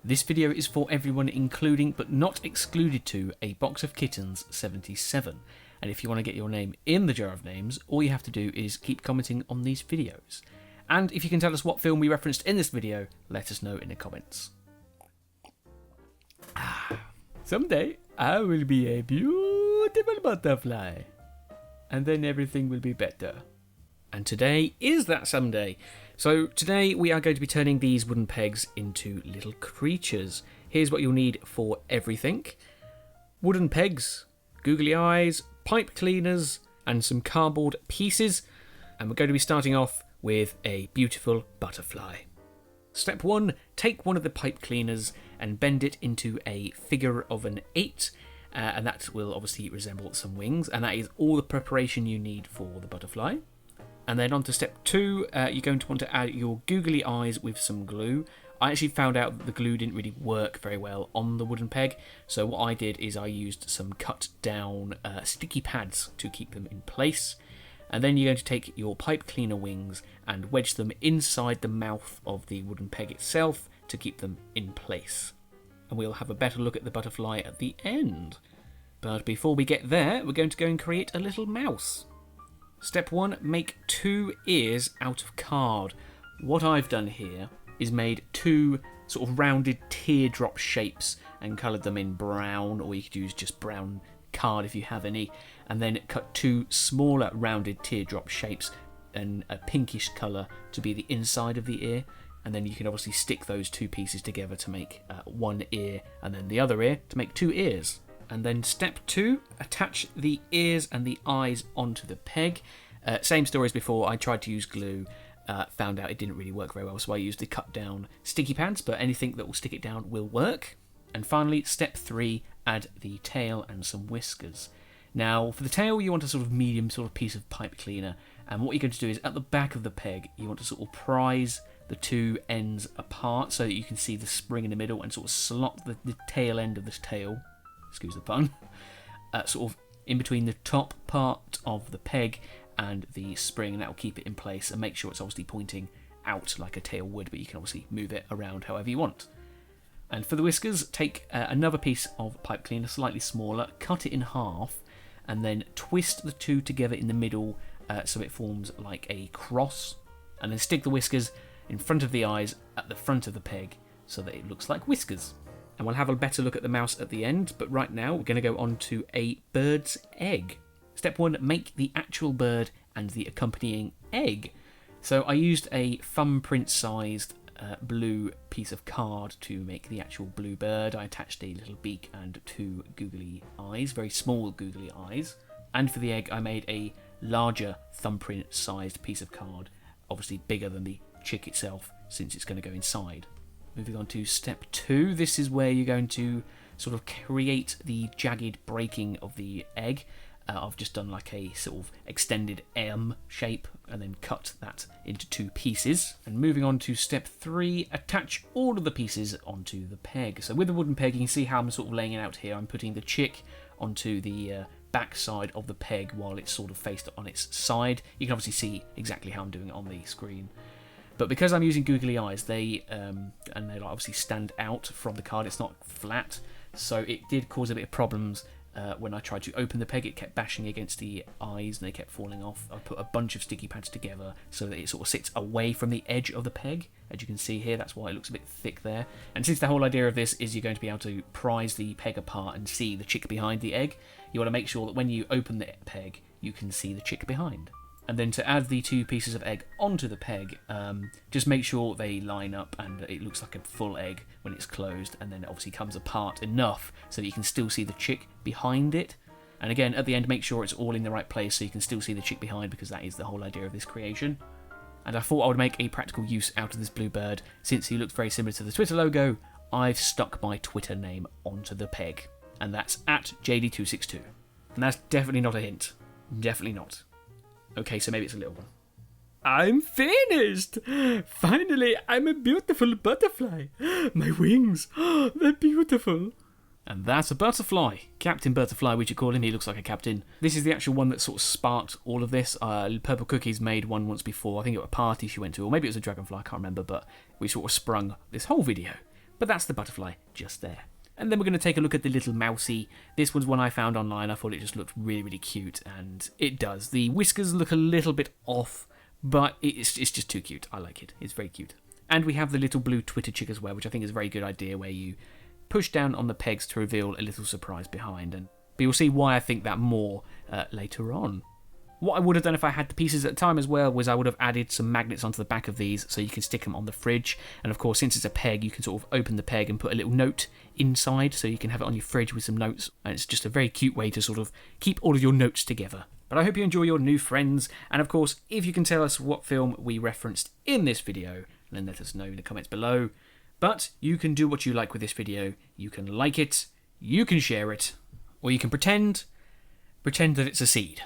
This video is for everyone, including but not excluded to A Box of Kittens 77. And if you want to get your name in the jar of names, all you have to do is keep commenting on these videos. And if you can tell us what film we referenced in this video, let us know in the comments. Someday I will be a beautiful butterfly. And then everything will be better. And today is that someday. So today we are going to be turning these wooden pegs into little creatures. Here's what you'll need for everything. Wooden pegs, googly eyes, pipe cleaners, and some cardboard pieces. And we're going to be starting off with a beautiful butterfly. Step 1, take one of the pipe cleaners and bend it into a figure of an 8. And that will obviously resemble some wings. And that is all the preparation you need for the butterfly. And then on to step 2, you're going to want to add your googly eyes with some glue. I actually found out that the glue didn't really work very well on the wooden peg, so what I did is I used some cut down sticky pads to keep them in place. And then you're going to take your pipe cleaner wings and wedge them inside the mouth of the wooden peg itself to keep them in place. And we'll have a better look at the butterfly at the end. But before we get there, we're going to go and create a little mouse. Step 1, make 2 ears out of card. What I've done here is made 2 sort of rounded teardrop shapes and coloured them in brown, or you could use just brown card if you have any, and then cut 2 smaller rounded teardrop shapes in a pinkish colour to be the inside of the ear, and then you can obviously stick those 2 pieces together to make 1 ear, and then the other ear to make 2 ears. And then step 2, attach the ears and the eyes onto the peg. Same story as before, I tried to use glue, found out it didn't really work very well, so I used the cut down sticky pads, but anything that will stick it down will work. And finally, step 3, add the tail and some whiskers. Now, for the tail, you want a sort of medium sort of piece of pipe cleaner, and what you're going to do is at the back of the peg, you want to sort of prise the 2 ends apart so that you can see the spring in the middle and sort of slot the tail end of this tail, excuse the pun, sort of in between the top part of the peg and the spring, and that will keep it in place and make sure it's obviously pointing out like a tail would, but you can obviously move it around however you want. And for the whiskers, take another piece of pipe cleaner, slightly smaller, cut it in half, and then twist the 2 together in the middle so it forms like a cross, and then stick the whiskers in front of the eyes at the front of the peg so that it looks like whiskers. And we'll have a better look at the mouse at the end, but right now we're going to go on to a bird's egg. Step 1, make the actual bird and the accompanying egg. So I used a thumbprint sized blue piece of card to make the actual blue bird. I attached a little beak and 2 googly eyes, very small googly eyes. And for the egg I made a larger thumbprint sized piece of card, obviously bigger than the chick itself since it's going to go inside. Moving on to step 2, this is where you're going to sort of create the jagged breaking of the egg. I've just done like a sort of extended M shape and then cut that into 2 pieces. And moving on to step 3, attach all of the pieces onto the peg. So with the wooden peg, you can see how I'm sort of laying it out here. I'm putting the chick onto the back side of the peg while it's sort of faced on its side. You can obviously see exactly how I'm doing it on the screen. But because I'm using googly eyes, they obviously stand out from the card. It's not flat, so it did cause a bit of problems when I tried to open the peg. It kept bashing against the eyes and they kept falling off. I put a bunch of sticky pads together so that it sort of sits away from the edge of the peg. As you can see here, that's why it looks a bit thick there. And since the whole idea of this is you're going to be able to prise the peg apart and see the chick behind the egg, you want to make sure that when you open the peg, you can see the chick behind. And then to add the 2 pieces of egg onto the peg, just make sure they line up and it looks like a full egg when it's closed, and then it obviously comes apart enough so that you can still see the chick behind it. And again, at the end, make sure it's all in the right place so you can still see the chick behind, because that is the whole idea of this creation. And I thought I would make a practical use out of this blue bird. Since he looks very similar to the Twitter logo, I've stuck my Twitter name onto the peg, and that's at JD262. And that's definitely not a hint. Definitely not. Okay, so maybe it's a little one. I'm finished! Finally, I'm a beautiful butterfly. My wings, they're beautiful. And that's a butterfly. Captain Butterfly, we should call him. He looks like a captain. This is the actual one that sort of sparked all of this. Purple Cookies made one once before. I think at a party she went to, or maybe it was a dragonfly, I can't remember, but we sort of sprung this whole video But that's the butterfly just there. And then we're going to take a look at the little mousey. This was one I found online. I thought it just looked really, really cute, and it does. The whiskers look a little bit off, but it's just too cute. I like it. It's very cute. And we have the little blue Twitter chick as well, which I think is a very good idea, where you push down on the pegs to reveal a little surprise behind. But you'll see why I think that more later on. What I would have done if I had the pieces at the time as well was I would have added some magnets onto the back of these so you can stick them on the fridge. And of course, since it's a peg, you can sort of open the peg and put a little note inside so you can have it on your fridge with some notes. And it's just a very cute way to sort of keep all of your notes together. But I hope you enjoy your new friends. And of course, if you can tell us what film we referenced in this video, then let us know in the comments below. But you can do what you like with this video. You can like it, you can share it, or you can pretend that it's a seed.